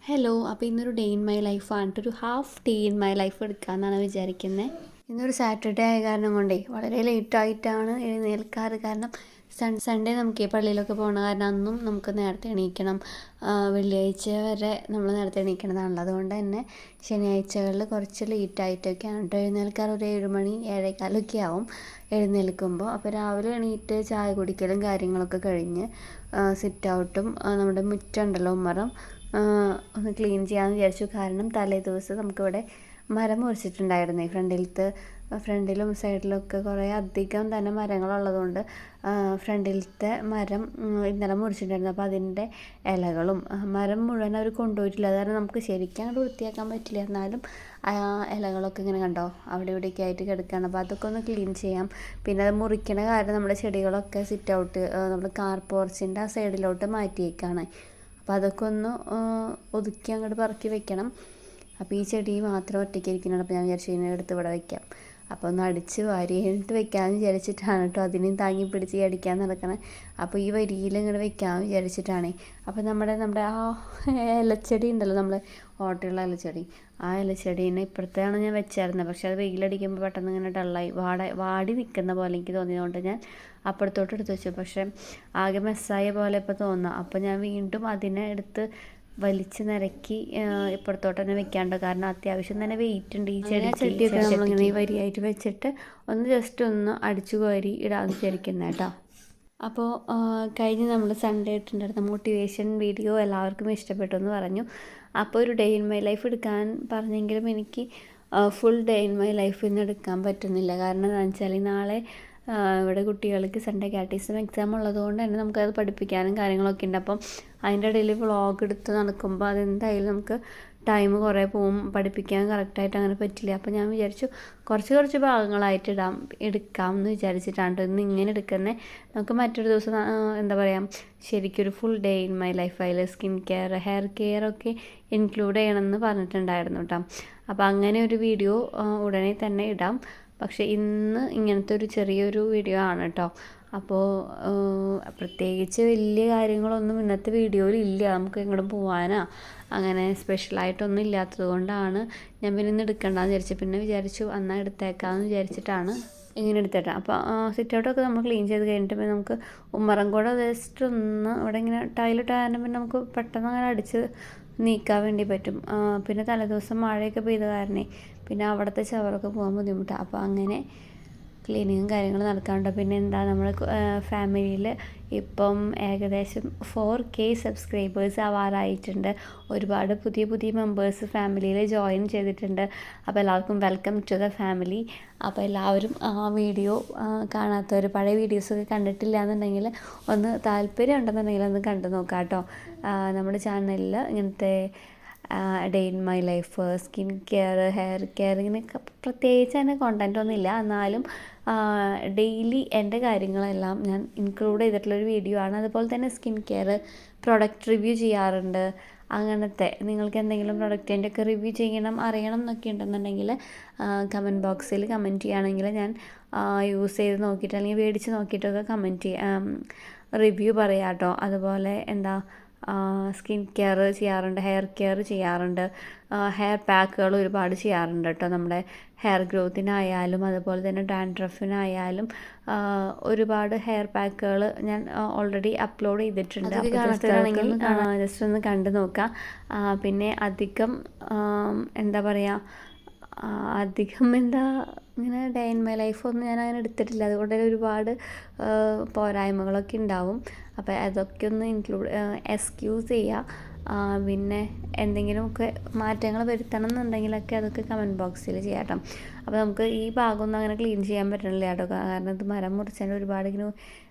Hello, അപ്പോൾ ഇന്നൊരു day in my ലൈഫാണ്. ഒരു half day in my life എടുക്കാമെന്നാണ് വിചാരിക്കുന്നത്. ഇന്നൊരു സാറ്റർഡേ ആയ കാരണം കൊണ്ടേ വളരെ ലേറ്റായിട്ടാണ് എഴുന്നേൽക്കാറ്. കാരണം സൺഡേ നമുക്ക് പള്ളിയിലൊക്കെ പോകുന്ന കാരണം അന്നും നമുക്ക് നേരത്തെ എണീക്കണം. വെള്ളിയാഴ്ച വരെ നമ്മൾ നേരത്തെ എണീക്കണതാണല്ലോ. അതുകൊണ്ട് തന്നെ ശനിയാഴ്ചകളിൽ കുറച്ച് ലേറ്റായിട്ടൊക്കെയാണ് കേട്ടോ എഴുന്നേൽക്കാറ്. ഒരു 7 മണി 7:15 ആവും എഴുന്നേൽക്കുമ്പോൾ. അപ്പോൾ രാവിലെ എണീറ്റ് ചായ കുടിക്കലും കാര്യങ്ങളൊക്കെ കഴിഞ്ഞ് സിറ്റ് ഔട്ടും നമ്മുടെ മുറ്റുണ്ടല്ലോ മരം ഒന്ന് ക്ലീൻ ചെയ്യാമെന്ന് വിചാരിച്ചു. കാരണം തലേ ദിവസം നമുക്കിവിടെ മരം മുറിച്ചിട്ടുണ്ടായിരുന്നേ. ഫ്രണ്ടിലും സൈഡിലൊക്കെ കുറേ അധികം തന്നെ മരങ്ങളുള്ളതുകൊണ്ട് ഫ്രണ്ടിലത്തെ മരം ഇന്നലെ മുറിച്ചിട്ടുണ്ടായിരുന്നു. അപ്പോൾ അതിൻ്റെ ഇലകളും മരം മുഴുവൻ അവർ കൊണ്ടുപോയിട്ടില്ല. അത് കാരണം നമുക്ക് ശരിക്കും അങ്ങോട്ട് വൃത്തിയാക്കാൻ പറ്റില്ല. എന്നാലും ഇലകളൊക്കെ ഇങ്ങനെ കണ്ടോ അവിടെ ഇവിടെയൊക്കെ ആയിട്ട് കിടക്കുകയാണ്. അപ്പോൾ അതൊക്കെ ഒന്ന് ക്ലീൻ ചെയ്യാം. പിന്നെ അത് മുറിക്കണ കാരണം നമ്മുടെ ചെടികളൊക്കെ സിറ്റ് ഔട്ട് നമ്മൾ കാർ പോർച്ചിൻ്റെ ആ സൈഡിലോട്ട് മാറ്റിയേക്കാണ്. അപ്പോൾ അതൊക്കെ ഒന്ന് ഒതുക്കി അങ്ങോട്ട് പറക്കി വെക്കണം. അപ്പോൾ ഈ ചെടി മാത്രം ഒറ്റയ്ക്ക് ഇരിക്കുന്നുണ്ട്. അപ്പോൾ ഞാൻ വിചാരിച്ചു ഇതിനെ എടുത്ത് ഇവിടെ വയ്ക്കാം. അപ്പോൾ ഒന്ന് അടിച്ച് വാരി കഴിഞ്ഞിട്ട് വെക്കാമെന്ന് വിചാരിച്ചിട്ടാണ് കേട്ടോ അതിനെയും താങ്ങി പിടിച്ച് അടിക്കാൻ നടക്കണേ. അപ്പോൾ ഈ വരിയിൽ ഇങ്ങോട്ട് വെക്കാമെന്ന് വിചാരിച്ചിട്ടാണ്. അപ്പോൾ നമ്മുടെ ആ ഇലച്ചെടി ഉണ്ടല്ലോ, നമ്മൾ ഓട്ടയുള്ള ഇലച്ചെടി, ആ ഇലച്ചെടീനെ ഇപ്പുറത്താണ് ഞാൻ വെച്ചായിരുന്നത്. പക്ഷേ അത് വെയിലടിക്കുമ്പോൾ പെട്ടെന്ന് ഇങ്ങനെ ഡള്ളായി വാടി നിൽക്കുന്ന പോലെ എനിക്ക് തോന്നിയതുകൊണ്ട് ഞാൻ അപ്പുറത്തോട്ട് എടുത്ത് വെച്ചു. പക്ഷേ ആകെ മെസ്സായ പോലെ ഇപ്പോൾ തോന്നുക. അപ്പോൾ ഞാൻ വീണ്ടും അതിനെ എടുത്ത് വലിച്ച് നിരക്കി ഇപ്പുറത്തോട്ട് തന്നെ വെക്കാണ്ട്. കാരണം അത്യാവശ്യം തന്നെ വെയിറ്റ് ഉണ്ട് ഈ ചെടിയൊക്കെ. നമ്മളിങ്ങനെ ഈ വരിയായിട്ട് വെച്ചിട്ട് ഒന്ന് ജസ്റ്റ് ഒന്ന് അടിച്ചു കോരി ഇടാമെന്ന് വിചാരിക്കുന്നത് കേട്ടോ. അപ്പോൾ കഴിഞ്ഞ് നമ്മൾ സൺഡേ ഇട്ടുണ്ടായിരുന്ന മോട്ടിവേഷൻ വീഡിയോ എല്ലാവർക്കും ഇഷ്ടപ്പെട്ടു എന്ന് പറഞ്ഞു. അപ്പോൾ ഒരു ഡേ ഇൻ മൈ ലൈഫ് എടുക്കാൻ പറഞ്ഞെങ്കിലും എനിക്ക് full day in my life ഇന്ന് എടുക്കാൻ പറ്റുന്നില്ല. കാരണം എന്താണെന്ന് വെച്ചാൽ നാളെ ഇവിടെ കുട്ടികൾക്ക് സൺഡേ കാറ്റീസം എക്സാം ഉള്ളതുകൊണ്ട് തന്നെ നമുക്കത് പഠിപ്പിക്കാനും കാര്യങ്ങളൊക്കെ ഉണ്ട്. അപ്പം അതിൻ്റെ ഇടയിൽ വ്ളോഗ് എടുത്ത് നടക്കുമ്പോൾ അതെന്തായാലും നമുക്ക് ടൈം കുറേ പോവും. പഠിപ്പിക്കാൻ കറക്റ്റായിട്ട് അങ്ങനെ പറ്റില്ല. അപ്പോൾ ഞാൻ വിചാരിച്ചു കുറച്ച് ഭാഗങ്ങളായിട്ട് എടുക്കാം എന്ന് വിചാരിച്ചിട്ടാണ് ഇന്ന് ഇങ്ങനെ എടുക്കുന്നത്. നമുക്ക് മറ്റൊരു ദിവസം എന്താ പറയുക ശരിക്കൊരു full day in my life അതിൽ സ്കിൻ കെയർ ഹെയർ കെയർ ഒക്കെ ഇൻക്ലൂഡ് ചെയ്യണമെന്ന് പറഞ്ഞിട്ടുണ്ടായിരുന്നു കേട്ടോ. അപ്പോൾ അങ്ങനെ ഒരു വീഡിയോ ഉടനെ തന്നെ ഇടാം. പക്ഷേ ഇന്ന് ഇങ്ങനത്തെ ഒരു ചെറിയൊരു വീഡിയോ ആണ് കേട്ടോ. അപ്പോൾ പ്രത്യേകിച്ച് വലിയ കാര്യങ്ങളൊന്നും ഇന്നത്തെ വീഡിയോയിൽ ഇല്ല. നമുക്ക് എങ്ങോട്ടും പോകാനോ അങ്ങനെ സ്പെഷ്യലായിട്ടൊന്നും ഇല്ലാത്തത് കൊണ്ടാണ് ഞാൻ പിന്നെ ഇന്ന് എടുക്കേണ്ടതെന്ന് വിചാരിച്ചു. പിന്നെ വിചാരിച്ചു എന്നാൽ എടുത്തേക്കാമെന്ന് വിചാരിച്ചിട്ടാണ് ഇങ്ങനെ എടുത്തേട്ടാ. അപ്പോൾ സിറ്റ് ഔട്ടൊക്കെ നമ്മൾ ക്ലീൻ ചെയ്ത് കഴിഞ്ഞിട്ട് പിന്നെ നമുക്ക് ഉമ്മറം കൂടെ ജസ്റ്റ് ഒന്ന് ഇവിടെ ഇങ്ങനെ ടൈലിട്ടാനും പിന്നെ നമുക്ക് പെട്ടെന്ന് അങ്ങനെ അടിച്ച് നീക്കാൻ വേണ്ടി പറ്റും. പിന്നെ തലേദിവസം മഴയൊക്കെ പെയ്ത കാരണേ പിന്നെ അവിടുത്തെ ചവറൊക്കെ പോകാൻ ബുദ്ധിമുട്ടാണ്. അപ്പോൾ അങ്ങനെ ക്ലീനിങ്ങും കാര്യങ്ങളും നടക്കാറുണ്ട്. പിന്നെ എന്താ നമ്മൾ ഫാമിലിയിൽ ഇപ്പം ഏകദേശം 4K സബ്സ്ക്രൈബേഴ്സ് ആവാറായിട്ടുണ്ട്. ഒരുപാട് പുതിയ മെമ്പേഴ്സ് ഫാമിലിയിൽ ജോയിൻ ചെയ്തിട്ടുണ്ട്. അപ്പോൾ എല്ലാവർക്കും വെൽക്കം ടു ദ ഫാമിലി. അപ്പോൾ എല്ലാവരും ആ വീഡിയോ കാണാത്തവർ പഴയ വീഡിയോസൊക്കെ കണ്ടിട്ടില്ല എന്നുണ്ടെങ്കിൽ ഒന്ന് താല്പര്യം ഉണ്ടെന്നുണ്ടെങ്കിൽ ഒന്ന് കണ്ടു നോക്കാം കേട്ടോ. നമ്മുടെ ചാനലിൽ ഇങ്ങനത്തെ day in my life, skin care, hair care ഇങ്ങനെ പ്രത്യേകിച്ച് തന്നെ കോണ്ടൻ്റ് ഒന്നുമില്ല. എന്നാലും ഡെയിലി എൻ്റെ കാര്യങ്ങളെല്ലാം ഞാൻ ഇൻക്ലൂഡ് ചെയ്തിട്ടുള്ളൊരു വീഡിയോ ആണ്. അതുപോലെ തന്നെ സ്കിൻ കെയർ പ്രൊഡക്റ്റ് റിവ്യൂ ചെയ്യാറുണ്ട്. അങ്ങനത്തെ നിങ്ങൾക്ക് എന്തെങ്കിലും പ്രൊഡക്റ്റിൻ്റെ ഒക്കെ റിവ്യൂ ചെയ്യണം അറിയണം എന്നൊക്കെ ഉണ്ടെന്നുണ്ടെങ്കിൽ കമൻറ്റ് ബോക്സിൽ കമൻറ്റ് ചെയ്യുകയാണെങ്കിൽ ഞാൻ യൂസ് ചെയ്ത് നോക്കിയിട്ട് അല്ലെങ്കിൽ മേടിച്ച് നോക്കിയിട്ടൊക്കെ റിവ്യൂ പറയാം കേട്ടോ. അതുപോലെ എന്താ സ്കിൻ കെയർ ചെയ്യാറുണ്ട്, ഹെയർ കെയർ ചെയ്യാറുണ്ട്, ഹെയർ പാക്കുകൾ ഒരുപാട് ചെയ്യാറുണ്ട് കേട്ടോ. നമ്മുടെ ഹെയർ ഗ്രോത്തിനായാലും അതുപോലെ തന്നെ ഡാൻഡ്രഫിനായാലും ഒരുപാട് ഹെയർ പാക്കുകൾ ഞാൻ ഓൾറെഡി അപ്ലോഡ് ചെയ്തിട്ടുണ്ട്. ജസ്റ്റ് ഒന്ന് കണ്ടു നോക്കാം. പിന്നെ അധികം എന്താ ഇങ്ങനെ ഡേ ഇൻ മൈ ലൈഫൊന്നും ഞാൻ അങ്ങനെ എടുത്തിട്ടില്ല. അതുകൊണ്ട് തന്നെ ഒരുപാട് പോരായ്മകളൊക്കെ ഉണ്ടാവും. അപ്പോൾ അതൊക്കെ ഒന്ന് എക്സ്ക്യൂസ് ചെയ്യുക. പിന്നെ എന്തെങ്കിലുമൊക്കെ മാറ്റങ്ങൾ വരുത്തണം എന്നുണ്ടെങ്കിലൊക്കെ അതൊക്കെ കമൻറ്റ് ബോക്സിൽ ചെയ്യാം കേട്ടോ. അപ്പോൾ നമുക്ക് ഈ ഭാഗമൊന്നും അങ്ങനെ ക്ലീൻ ചെയ്യാൻ പറ്റണില്ല കേട്ടോ. കാരണം ഇത് മരം മുറിച്ചതിന് ഒരുപാട് ഇങ്ങനെ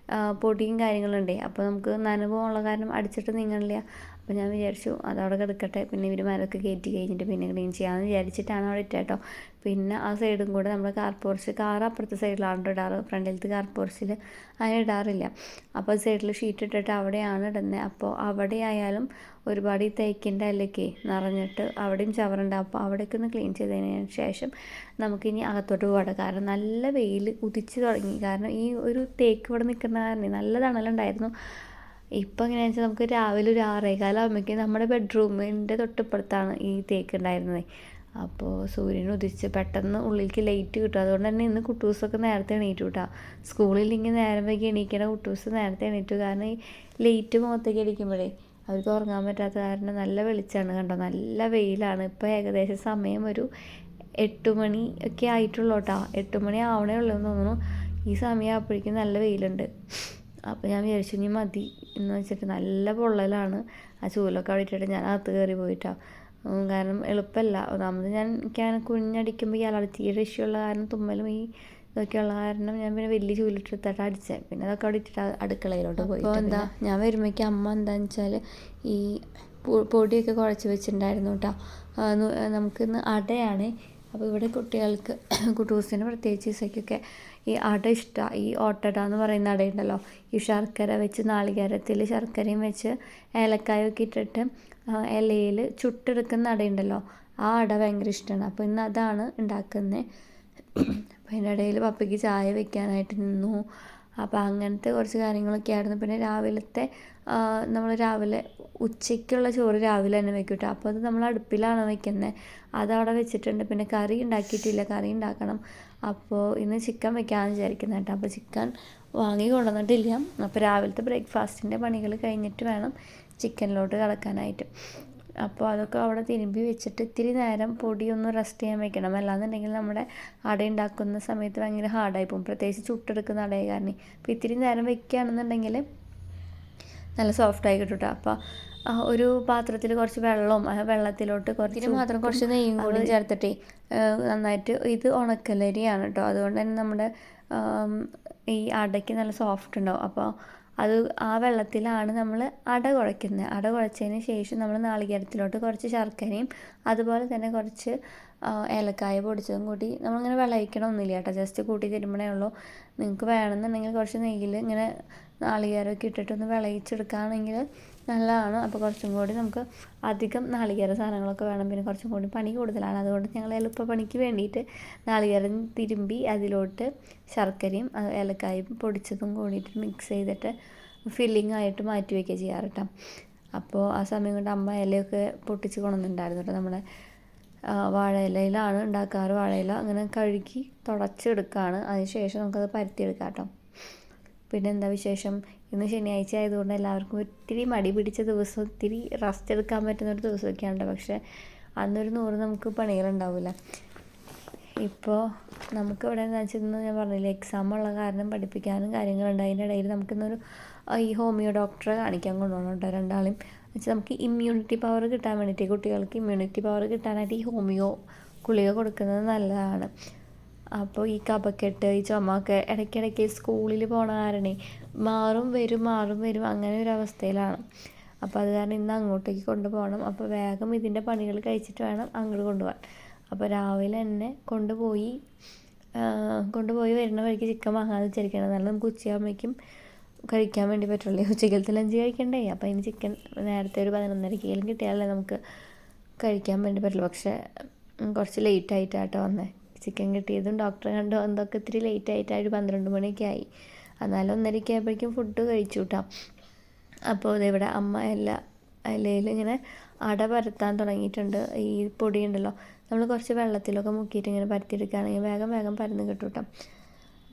പൊടിയും കാര്യങ്ങളുണ്ട്. അപ്പോൾ നമുക്ക് നനവുള്ള കാരണം അടിച്ചിട്ട് നീങ്ങണില്ല. അപ്പോൾ ഞാൻ വിചാരിച്ചു അതവിടെ കിടക്കട്ടെ. പിന്നെ ഇവർ മരമൊക്കെ കയറ്റി കഴിഞ്ഞിട്ട് പിന്നെ ക്ലീൻ ചെയ്യാമെന്ന് വിചാരിച്ചിട്ടാണ് അവിടെ ഇട്ട കേട്ടോ. പിന്നെ ആ സൈഡും കൂടെ നമ്മൾ കാർ അപ്പുറത്തെ സൈഡിലാണ് ഇടാറ്. ഫ്രണ്ടിലത്തെ കാർ പോർച്ചിൽ അതിന് ഇടാറില്ല. അപ്പോൾ സൈഡിൽ ഷീറ്റ് ഇട്ടിട്ട് അവിടെയാണ് ഇടുന്നത്. അപ്പോൾ അവിടെ ആയാലും ഒരുപാട് ഈ തേക്കിൻ്റെ ഇലയൊക്കെ നിറഞ്ഞിട്ട് അവിടെയും ചവറുണ്ട്. അപ്പോൾ അവിടേക്ക് ഒന്ന് ക്ലീൻ ചെയ്തതിന് ശേഷം നമുക്കിനി അകത്തോട്ട് പോകട്ടെ. കാരണം നല്ല വെയിൽ ഉദിച്ച് തുടങ്ങി. കാരണം ഈ ഒരു തേക്ക് ഇവിടെ നിൽക്കുന്ന കാരണം നല്ല തണലുണ്ടായിരുന്നു. ഇപ്പോൾ എങ്ങനെയാണെന്ന് വെച്ചാൽ നമുക്ക് രാവിലെ ഒരു 6:15 നമ്മുടെ ബെഡ്റൂമിൻ്റെ തൊട്ടിപ്പുറത്താണ് ഈ തേക്ക് ഉണ്ടായിരുന്നത്. അപ്പോൾ സൂര്യൻ ഉദിച്ച് പെട്ടെന്ന് ഉള്ളിലേക്ക് ലൈറ്റ് കിട്ടും. അതുകൊണ്ട് തന്നെ ഇന്ന് കുട്ടൂസൊക്കെ നേരത്തെ എണീറ്റു കേട്ടോ. സ്കൂളിലില്ലെങ്കിൽ നേരം വൈകി എണീക്കണ കുട്ടൂസ് നേരത്തെ എണീറ്റു. കാരണം ഈ ലൈറ്റ് മുഖത്തേക്ക് അടിക്കുമ്പോഴേ അവർക്ക് ഉറങ്ങാൻ പറ്റാത്ത കാരണം നല്ല വെളിച്ചമാണ് കണ്ടോ, നല്ല വെയിലാണ്. ഇപ്പോൾ ഏകദേശം സമയം ഒരു 8 മണി ഒക്കെ ആയിട്ടുള്ളൂ കേട്ടോ. 8 മണി ആവണേ ഉള്ളൂ എന്ന് തോന്നുന്നു. ഈ സമയമാകുമ്പോഴേക്കും നല്ല വെയിലുണ്ട്. അപ്പോൾ ഞാൻ വിചാരിച്ചു ഇനി മതി എന്ന് വെച്ചിട്ട് നല്ല പൊള്ളലാണ്. ആ ചൂലൊക്കെ അവിടെ ഇട്ടിട്ട് ഞാൻ അകത്ത് കയറി പോയിട്ടാണ്. കാരണം എളുപ്പമല്ല. ഒന്നാമത് എനിക്കങ്ങനെ കുഞ്ഞടിക്കുമ്പോൾ ഈ അലർജിയുടെ ഇഷ്യൂ ഉള്ള കാരണം തുമ്മലും ഈ ഇതൊക്കെയുള്ള കാരണം ഞാൻ പിന്നെ വലിയ ചൂലിട്ടെടുത്തിട്ട് അടിച്ചത്. പിന്നെ അതൊക്കെ അവിടെ ഇട്ടിട്ട് അടുക്കളയിലോട്ട് പോയി. അപ്പോൾ എന്താ ഞാൻ വരുമ്പോഴേക്കും അമ്മ എന്താണെന്ന് വെച്ചാൽ ഈ പൊടിയൊക്കെ കുഴച്ച് വെച്ചിട്ടുണ്ടായിരുന്നു കേട്ടോ. നമുക്കിന്ന് അടയാണ്. അപ്പോൾ ഇവിടെ കുട്ടികൾക്ക് കുട്ടൂസിന് പ്രത്യേകിച്ച് ഇസയ്ക്കൊക്കെ ഈ അട ഇഷ്ടമാണ്. ഈ ഓട്ടട എന്ന് പറയുന്ന അടയുണ്ടല്ലോ, ഈ ശർക്കര വെച്ച് നാളികേരത്തിൽ ശർക്കരയും വെച്ച് ഏലക്കായൊക്കെ ഇട്ടിട്ട് ഇലയിൽ ചുട്ടെടുക്കുന്ന അടയുണ്ടല്ലോ, ആ അട ഭയങ്കര ഇഷ്ടമാണ്. അപ്പോൾ ഇന്ന് അതാണ് ഉണ്ടാക്കുന്നത്. അപ്പോൾ അതിൻ്റെ ഇടയിൽ പപ്പയ്ക്ക് ചായ വെക്കാനായിട്ട് നിന്നു. അപ്പോൾ അങ്ങനത്തെ കുറച്ച് കാര്യങ്ങളൊക്കെ ആയിരുന്നു. പിന്നെ നമ്മൾ രാവിലെ ഉച്ചയ്ക്കുള്ള ചോറ് രാവിലെ തന്നെ വെക്കും കേട്ടോ. അപ്പോൾ അത് നമ്മൾ അടുപ്പിലാണ് വെക്കുന്നത്. അതവിടെ വെച്ചിട്ടുണ്ട്. പിന്നെ കറി ഉണ്ടാക്കിയിട്ടില്ല, കറി ഉണ്ടാക്കണം. അപ്പോൾ ഇന്ന് ചിക്കൻ വെക്കാമെന്ന് വിചാരിക്കുന്നത് കേട്ടോ. അപ്പോൾ ചിക്കൻ വാങ്ങി കൊണ്ടുവന്നിട്ടില്ല. അപ്പോൾ രാവിലത്തെ ബ്രേക്ക്ഫാസ്റ്റിൻ്റെ പണികൾ കഴിഞ്ഞിട്ട് വേണം ചിക്കനിലോട്ട് കിടക്കാനായിട്ട്. അപ്പോൾ അതൊക്കെ അവിടെ തിരുമ്പി വെച്ചിട്ട് ഇത്തിരി നേരം പൊടിയൊന്ന് റെസ്റ്റ് ചെയ്യാൻ വെക്കണം. അല്ലാന്നുണ്ടെങ്കിൽ നമ്മുടെ അട ഉണ്ടാക്കുന്ന സമയത്ത് ഭയങ്കര ഹാർഡായി പോകും, പ്രത്യേകിച്ച് ചുട്ടെടുക്കുന്ന അടയെ കാരണം. അപ്പോൾ ഇത്തിരി നേരം വെക്കുകയാണെന്നുണ്ടെങ്കിൽ നല്ല സോഫ്റ്റായി കിട്ടും കേട്ടോ. അപ്പോൾ ഒരു പാത്രത്തിൽ കുറച്ച് വെള്ളവും വെള്ളത്തിലോട്ട് കുറച്ച് നെയ്യും കൂടി ചേർത്തിട്ടേ നന്നായിട്ട്, ഇത് ഉണക്കലരിയാണ് കേട്ടോ. അതുകൊണ്ട് തന്നെ നമ്മുടെ ഈ അടയ്ക്ക് നല്ല സോഫ്റ്റ് ഉണ്ടാവും. അപ്പോൾ ആ വെള്ളത്തിലാണ് നമ്മൾ അട കുഴയ്ക്കുന്നത്. അട കുഴച്ചതിന് ശേഷം നമ്മൾ നാളികേരത്തിലോട്ട് കുറച്ച് ശർക്കരയും അതുപോലെ തന്നെ കുറച്ച് ഏലക്കായ പൊടിച്ചതും കൂടി നമ്മളിങ്ങനെ വിളയിക്കണമൊന്നുമില്ല കേട്ടോ, ജസ്റ്റ് കൂട്ടി തരുമ്പോഴേ ഉള്ളൂ. നിങ്ങൾക്ക് വേണമെന്നുണ്ടെങ്കിൽ കുറച്ച് നെയ്യിൽ ഇങ്ങനെ നാളികേരമൊക്കെ ഇട്ടിട്ടൊന്ന് വിളയിച്ചെടുക്കുകയാണെങ്കിൽ നല്ലതാണ്. അപ്പോൾ കുറച്ചും കൂടി നമുക്ക് അധികം നാളികേര സാധനങ്ങളൊക്കെ വേണം, പിന്നെ കുറച്ചും കൂടി പണി കൂടുതലാണ്. അതുകൊണ്ട് ഞങ്ങൾ എളുപ്പപ്പണിക്ക് വേണ്ടിയിട്ട് നാളികേരം തിരുമ്പി അതിലോട്ട് ശർക്കരയും ഏലക്കായും പൊടിച്ചതും കൂടിയിട്ട് മിക്സ് ചെയ്തിട്ട് ഫില്ലിംഗ് ആയിട്ട് മാറ്റി വയ്ക്കുക ചെയ്യാറ് കേട്ടോ. അപ്പോൾ ആ സമയം കൊണ്ട് അമ്മ ഇലയൊക്കെ പൊട്ടിച്ച് കൊണ്ടുവന്നിട്ടുണ്ടായിരുന്നു കേട്ടോ. നമ്മുടെ വാഴയിലയിലാണ് ഉണ്ടാക്കാറ്. വാഴയില അങ്ങനെ കഴുകി തുടച്ചെടുക്കുകയാണ്. അതിന് ശേഷം നമുക്കത് പരത്തിയെടുക്കാം കേട്ടോ. പിന്നെ എന്താ വിശേഷം? ഇന്ന് ശനിയാഴ്ച ആയതുകൊണ്ട് എല്ലാവർക്കും ഒത്തിരി മടി പിടിച്ച ദിവസം, ഒത്തിരി റെസ്റ്റ് എടുക്കാൻ പറ്റുന്നൊരു ദിവസമൊക്കെയാണ്. പക്ഷേ അന്നൊരു 100 നമുക്ക് പണികളുണ്ടാവില്ല. ഇപ്പോൾ നമുക്ക് ഇവിടെ എന്താ വെച്ചാൽ ഇന്ന് ഞാൻ പറഞ്ഞില്ലേ എക്സാം ഉള്ള കാരണം പഠിപ്പിക്കാനും കാര്യങ്ങളുണ്ട്. അതിൻ്റെ ഇടയിൽ നമുക്കിന്നൊരു ഈ ഹോമിയോ ഡോക്ടറെ കാണിക്കാൻ കൊണ്ടുപോകണം കേട്ടോ, രണ്ടാളെയും വെച്ചാൽ നമുക്ക് ഇമ്മ്യൂണിറ്റി പവർ കിട്ടാൻ വേണ്ടിയിട്ട്, കുട്ടികൾക്ക് ഇമ്മ്യൂണിറ്റി പവർ കിട്ടാനായിട്ട് ഈ ഹോമിയോ ഗുളിക കൊടുക്കുന്നത് നല്ലതാണ്. അപ്പോൾ ഈ കഫക്കെട്ട്, ഈ ചുമയൊക്കെ ഇടയ്ക്കിടയ്ക്ക് സ്കൂളിൽ പോണ കാരണേ മാറും വരും അങ്ങനെ ഒരു അവസ്ഥയിലാണ്. അപ്പോൾ അത് കാരണം ഇന്ന് അങ്ങോട്ടേക്ക് കൊണ്ടുപോകണം. അപ്പോൾ വേഗം ഇതിൻ്റെ പണികൾ കഴിച്ചിട്ട് വേണം അങ്ങോട്ട് കൊണ്ടുപോകാൻ. അപ്പോൾ രാവിലെ തന്നെ കൊണ്ടുപോയി വരുന്ന വഴിക്ക് ചിക്കൻ വാങ്ങാമെന്ന് വിചാരിക്കണം. എന്നാലും നമുക്ക് ഉച്ചയാകുമ്പോഴേക്കും കഴിക്കാൻ വേണ്ടി പറ്റുള്ളൂ. ഉച്ചക്കലത്തെ ലഞ്ച് കഴിക്കണ്ടേ. അപ്പോൾ അതിന് ചിക്കൻ നേരത്തെ ഒരു 11:30 കിട്ടിയാലേ നമുക്ക് കഴിക്കാൻ വേണ്ടി പറ്റുള്ളൂ. പക്ഷേ കുറച്ച് ലേറ്റായിട്ടാട്ടോ വന്നത്. ചിക്കൻ കിട്ടിയതും ഡോക്ടറെ കണ്ടു എന്തൊക്കെ ഇത്തിരി ലേറ്റായിട്ടാണ്, ഒരു 12 മണിയൊക്കെ ആയി. എന്നാലും 1:30 ആയപ്പോഴേക്കും ഫുഡ് കഴിച്ചു കേട്ടോ. അപ്പോൾ ഇവിടെ അമ്മ ഇലയിൽ ഇങ്ങനെ അട പരത്താൻ തുടങ്ങിയിട്ടുണ്ട്. ഈ പൊടി ഉണ്ടല്ലോ, നമ്മൾ കുറച്ച് വെള്ളത്തിലൊക്കെ മുക്കിയിട്ട് ഇങ്ങനെ പരത്തിയെടുക്കുകയാണെങ്കിൽ വേഗം പരന്ന് കിട്ടും കേട്ടോ.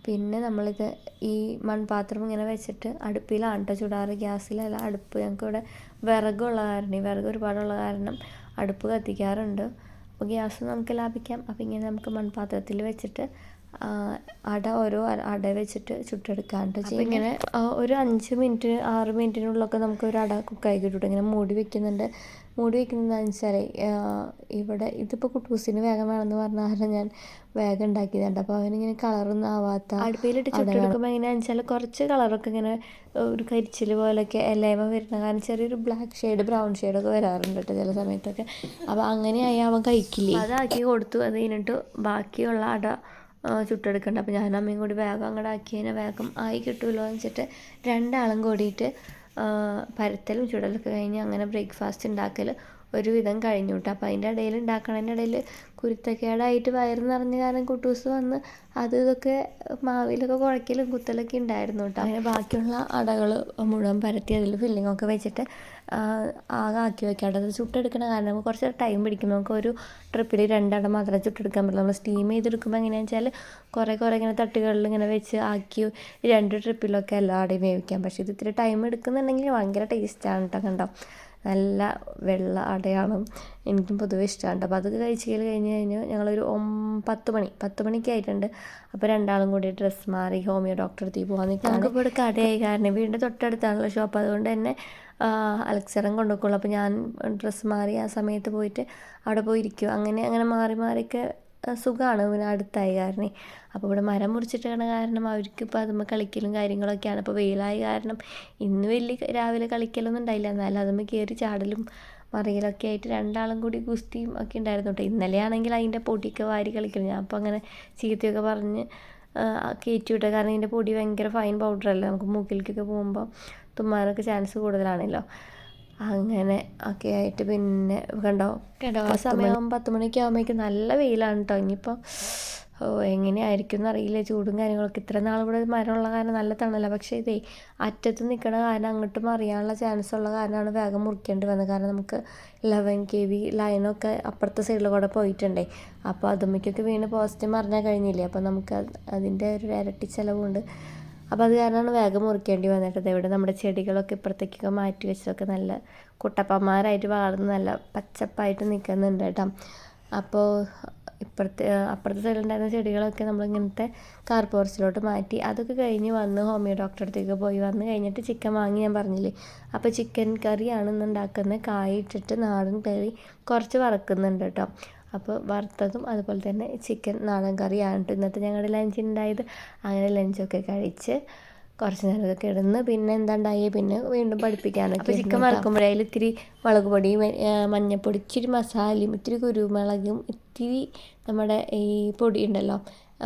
പിന്നെ നമ്മളിത് ഈ മൺപാത്രം ഇങ്ങനെ വെച്ചിട്ട് അടുപ്പിലാണ് കേട്ടോ ചുടാറ്, ഗ്യാസിലല്ല. അടുപ്പ് ഞങ്ങൾക്കിവിടെ വിറക് ഒരുപാടുള്ള കാരണം അടുപ്പ് കത്തിക്കാറുണ്ട്. അപ്പോൾ ഗ്യാസ് നമുക്ക് ലാഭിക്കാം. അപ്പോൾ ഇങ്ങനെ നമുക്ക് മൺപാത്രത്തിൽ വെച്ചിട്ട് ഓരോ അട വെച്ചിട്ട് ചുട്ടെടുക്കാണ്ട് ചെയ്യും. ഇങ്ങനെ ഒരു 5 മിനിറ്റ് 6 മിനിറ്റിനുള്ളിലൊക്കെ നമുക്ക് ഒരു അട കുക്കായി കിട്ടും. ഇങ്ങനെ മൂടി വെക്കുന്നതെന്ന് വെച്ചാൽ ഇവിടെ ഇതിപ്പോൾ കുട്ടൂസിന് വേഗം വേണമെന്ന് പറഞ്ഞ കാരണം ഞാൻ വേഗം ഉണ്ടാക്കിയതുണ്ട്. അപ്പോൾ അവനിങ്ങനെ കളറൊന്നും ആവാത്ത അടുപ്പിലിട്ട് ചുട്ടെടുക്കുമ്പോൾ എങ്ങനെയാണെന്ന് വെച്ചാൽ കുറച്ച് കളറൊക്കെ ഇങ്ങനെ ഒരു കരിച്ചിൽ പോലെയൊക്കെ എല്ലായ്മ വരുന്ന കാരണം ചെറിയൊരു ബ്ലാക്ക് ഷെയ്ഡ് ബ്രൗൺ ഷെയ്ഡൊക്കെ വരാറുണ്ട് കേട്ടോ ചില സമയത്തൊക്കെ. അപ്പോൾ അങ്ങനെയായി അവൻ കഴിക്കില്ലേ. അതാക്കി കൊടുത്തു. അത് കഴിഞ്ഞിട്ട് ബാക്കിയുള്ള അട ചുട്ടെടുക്കണ്ട. അപ്പോൾ ഞാനും അമ്മയും കൂടി വേഗം അങ്ങോട്ട് ആക്കി കഴിഞ്ഞാൽ വേഗം ആയി കിട്ടുമല്ലോ എന്ന് വെച്ചിട്ട് രണ്ടാളും കൂടിയിട്ട് പരത്തലും ചുടലൊക്കെ കഴിഞ്ഞ് അങ്ങനെ ബ്രേക്ക്ഫാസ്റ്റ് ഉണ്ടാക്കൽ ഒരുവിധം കഴിഞ്ഞു കേട്ടോ. അപ്പോൾ അതിൻ്റെ ഇടയിൽ ഉണ്ടാക്കണതിൻ്റെ ഇടയിൽ കുരുത്തക്കേടായിട്ട് വയറ് നിറഞ്ഞ കാരണം കുട്ടൂസ് വന്ന് അത് ഇതൊക്കെ മാവിലൊക്കെ കുഴക്കലും കുത്തലൊക്കെ ഉണ്ടായിരുന്നു കേട്ടോ. അങ്ങനെ ബാക്കിയുള്ള അടകൾ മുഴുവൻ പരത്തി അതിൽ ഫില്ലിങ്ങൊക്കെ വെച്ചിട്ട് ആകെ ആക്കി വയ്ക്കാണ്ട് അത് ചുട്ടെടുക്കണ കാരണം നമുക്ക് കുറച്ച് ടൈം പിടിക്കും. നമുക്ക് ഒരു ട്രിപ്പിൽ 2 അട മാത്രമേ ചുട്ടെടുക്കാൻ പറ്റുള്ളൂ. നമ്മൾ സ്റ്റീം ചെയ്തെടുക്കുമ്പോൾ എങ്ങനെയാണെന്ന് വെച്ചാൽ കുറേ ഇങ്ങനെ തട്ടുകളിൽ ഇങ്ങനെ വെച്ച് ആക്കി 2 ട്രിപ്പിലൊക്കെ എല്ലാ അടയും വേവിക്കാം. പക്ഷേ ഇത് ഇത്തിരി ടൈം എടുക്കുന്നുണ്ടെങ്കിൽ ഭയങ്കര ടേസ്റ്റാണ് കേട്ടോ. കണ്ടോ, നല്ല വെള്ള അടയാണ്, എനിക്കും പൊതുവെ ഇഷ്ടമാണ്. അപ്പോൾ അത് കഴിച്ച് കഴിഞ്ഞ് ഞങ്ങളൊരു 10 മണിക്ക് ആയിട്ടുണ്ട്. അപ്പോൾ രണ്ടാളും കൂടി ഡ്രസ്സ് മാറി ഹോമിയോ ഡോക്ടറെ അടുത്ത് പോകാൻ നിൽക്കാം. നമുക്കിപ്പോൾ ഇവിടെ കടയായി കാരണം വീടിൻ്റെ തൊട്ടടുത്താണല്ലോ ഷോപ്പ്, അതുകൊണ്ട് തന്നെ അലക്സറം കൊണ്ടുപോക്കുള്ളൂ. അപ്പോൾ ഞാൻ ഡ്രസ്സ് മാറി ആ സമയത്ത് പോയിട്ട് അവിടെ പോയിരിക്കും. അങ്ങനെ മാറിയൊക്കെ സുഖമാണ് പിന്നെ അടുത്തായി കാരണം. അപ്പോൾ ഇവിടെ മരം മുറിച്ചിട്ടാണ് കാരണം അവർക്കിപ്പോൾ അതുമ്പോൾ കളിക്കലും കാര്യങ്ങളൊക്കെയാണ്. ഇപ്പോൾ വെയിലായ കാരണം ഇന്ന് വലിയ രാവിലെ കളിക്കലൊന്നും ഉണ്ടായില്ല, എന്നാലും അതുമ്പോൾ കയറി ചാടലും മറിയലൊക്കെ ആയിട്ട് രണ്ടാളും കൂടി ഗുസ്തിയും ഒക്കെ ഉണ്ടായിരുന്നു കേട്ടോ. ഇന്നലെയാണെങ്കിൽ അതിൻ്റെ പൊടിയൊക്കെ വാരി കളിക്കണം. ഞാൻ അപ്പോൾ അങ്ങനെ ചീത്തയൊക്കെ പറഞ്ഞ് കയറ്റി വിട്ടത് കാരണം ഇതിൻ്റെ പൊടി ഭയങ്കര ഫൈൻ പൗഡറല്ലേ, നമുക്ക് മൂക്കിലേക്കൊക്കെ പോകുമ്പോൾ തുമ്മാനൊക്കെ ചാൻസ് കൂടുതലാണല്ലോ. അങ്ങനെ ഒക്കെ ആയിട്ട് പിന്നെ കണ്ടോ ആ സമയം 10 മണിയൊക്കെ ആകുമ്പോഴേക്കും നല്ല വെയിലാണ് കേട്ടോ. ഇനിയിപ്പോൾ എങ്ങനെയായിരിക്കും എന്നറിയില്ല, ചൂടും കാര്യങ്ങളൊക്കെ. ഇത്ര നാൾ ഇവിടെ മരമുള്ള കാരണം നല്ല തണല, പക്ഷേ ഇതേ അറ്റത്ത് നിൽക്കണ കാരണം അങ്ങോട്ട് മറിയാനുള്ള ചാൻസ് ഉള്ള കാരണമാണ് വേഗം മുറിക്കേണ്ടി വന്നത്. കാരണം നമുക്ക് 11 kV ലൈനൊക്കെ അപ്പുറത്തെ സൈഡിൽ കൂടെ പോയിട്ടുണ്ടേ. അപ്പോൾ അതുമ്മയ്ക്കൊക്കെ വീണ് പോസ്റ്റ് മറിഞ്ഞാൽ കഴിഞ്ഞില്ലേ, അപ്പോൾ നമുക്ക് അതിൻ്റെ ഒരു ഇരട്ടി ചിലവുണ്ട്. അപ്പോൾ അത് കാരണമാണ് വേഗം മുറിക്കേണ്ടി വന്നിട്ടത്. ഇവിടെ നമ്മുടെ ചെടികളൊക്കെ ഇപ്പുറത്തേക്കൊക്കെ മാറ്റി വെച്ചതൊക്കെ നല്ല കുട്ടപ്പന്മാരായിട്ട് വളർന്ന് നല്ല പച്ചപ്പായിട്ട് നിൽക്കുന്നുണ്ട് കേട്ടോ. അപ്പോൾ അപ്പുറത്തെ സൈഡിലുണ്ടായിരുന്ന ചെടികളൊക്കെ നമ്മളിങ്ങനത്തെ കാർ പോർച്ചിലോട്ട് മാറ്റി. അതൊക്കെ കഴിഞ്ഞ് വന്ന് ഹോമിയോ ഡോക്ടറെ അടുത്തേക്ക് പോയി വന്ന് കഴിഞ്ഞിട്ട് ചിക്കൻ വാങ്ങി ഞാൻ പറഞ്ഞില്ലേ. അപ്പോൾ ചിക്കൻ കറിയാണ് ഇന്ന് ഉണ്ടാക്കുന്നത്. കായ ഇട്ടിട്ട് നാടൻ കറി കുറച്ച് വറക്കുന്നുണ്ട് കേട്ടോ. അപ്പോൾ വറുത്തതും അതുപോലെ തന്നെ ചിക്കൻ നാടൻ കറിയാണ് ഇന്നത്തെ ഞങ്ങളുടെ ലഞ്ച് ഉണ്ടായത്. അങ്ങനെ ലഞ്ചൊക്കെ കഴിച്ച് കുറച്ച് നേരമൊക്കെ കിടന്ന് പിന്നെ എന്താണ്ടായി പിന്നെ വീണ്ടും പഠിപ്പിക്കാനൊക്കെ. അപ്പോൾ ചിക്കൻ വറുക്കുമ്പോഴേ അതിൽ ഇത്തിരി മുളക് പൊടിയും മഞ്ഞൾപ്പൊടി, ഇച്ചിരി മസാലയും, ഇത്തിരി കുരുമുളകും, ഇത്തിരി നമ്മുടെ ഈ പൊടി ഉണ്ടല്ലോ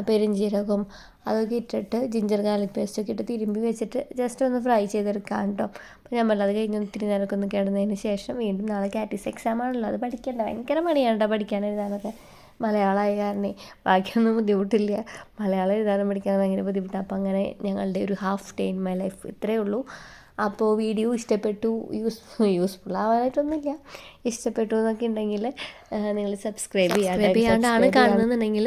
പെരുംജീരകം, അതൊക്കെ ഇട്ടിട്ട് ജിഞ്ചർ ഗാർലിക് പേസ്റ്റൊക്കെ ഇട്ട് തിരുമ്പി വെച്ചിട്ട് ജസ്റ്റ് ഒന്ന് ഫ്രൈ ചെയ്തെടുക്കാം കേട്ടോ. അപ്പോൾ ഞാൻ പറഞ്ഞത് കഴിഞ്ഞ് ഇത്തിരി നേരമൊക്കെ ഒന്ന് കിടന്നതിന് ശേഷം വീണ്ടും നാളെ കാറ്റീസ് എക്സാം ആണല്ലോ, അത് പഠിക്കണ്ട. ഭയങ്കര മടിയാണ് കേട്ടോ പഠിക്കാൻ എഴുതാനൊക്കെ. മലയാളമായ കാരണം ബാക്കിയൊന്നും ബുദ്ധിമുട്ടില്ല, മലയാളം എഴുതാനും പഠിക്കാനും ഭയങ്കര ബുദ്ധിമുട്ടാണ്. അപ്പോൾ അങ്ങനെ ഞങ്ങളുടെ ഒരു half day in my life ഇത്രയേ ഉള്ളൂ. അപ്പോൾ വീഡിയോ ഇഷ്ടപ്പെട്ടു, യൂസ്ഫുൾ ആവാനായിട്ടൊന്നുമില്ല, ഇഷ്ടപ്പെട്ടു എന്നൊക്കെ ഉണ്ടെങ്കിൽ നിങ്ങൾ സബ്സ്ക്രൈബ് ചെയ്യാണ്ടാണ് കാണുന്നുണ്ടെങ്കിൽ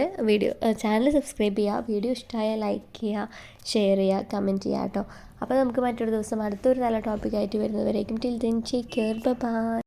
ചാനൽ സബ്സ്ക്രൈബ് ചെയ്യുക. വീഡിയോ ഇഷ്ടമായാൽ ലൈക്ക് ചെയ്യുക, ഷെയർ ചെയ്യുക, കമൻറ്റ് ചെയ്യുക കേട്ടോ. അപ്പോൾ നമുക്ക് മറ്റൊരു ദിവസം അടുത്തൊരു നല്ല ടോപ്പിക്കായിട്ട് വരുന്നവരേക്കും till then take care, by.